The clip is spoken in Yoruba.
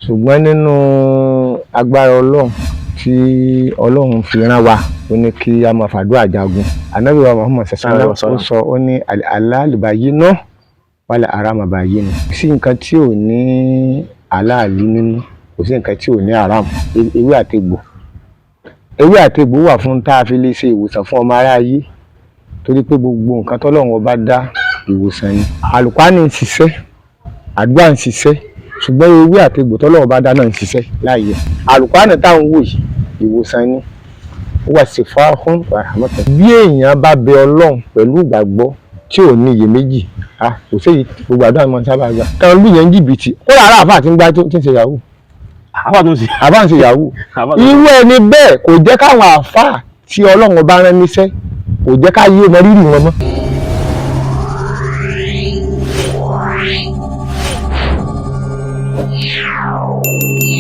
ṣùgbọ́n nínú agbára Ọlọ́run tí Ọlọ́run fi rán wa ó ní kí a máa fàdúrà jagun. Ànábì wa Muhammad sallallahu alaihi wasallam ó sọ ó ní al-halal bayyinun wal haram bayyinun. Kò sí nǹkan tí ò ní àláàlí nínú, kò sí nǹkan tí ò ní haram. Ewé àtegbò wà fún tá a fi lè ṣe ìwòsàn fún ọmọ aráyé, torí pé gbogbo nǹkan tọ́lọ́run ọba dá ìwòsàn ni. Àlùkùránì ń ṣiṣẹ́, àdúrà ń ṣiṣẹ́, ṣùgbọ́n ewé àtegbò tọ́lọ́run ọba dá náà ń ṣiṣẹ́ láàyè. Àlùkùránì táwọn wò yìí ìwòsàn ni, ó wà ṣifā'un wa rahmatan. Bí èèyàn bá bẹ Ọlọ́run pẹ̀lú ìgbàgbọ́ tí ò ní iyèméjì, kò séyìí gbogbo àdúrà máa ń sábà gbà. Táwọn lù yẹn jìbìtì, ó rà àáfà tí ń gbá tí ń ṣe yahoo. Àáfà ń ṣe yahoo. Irú ẹni bẹ́ẹ̀ kò jẹ́ káwọn àáfà tí Ọlọ́run ọba rán níṣẹ́, kò jẹ́ ká yé ọmọ rírì wọn mọ́. Yeah.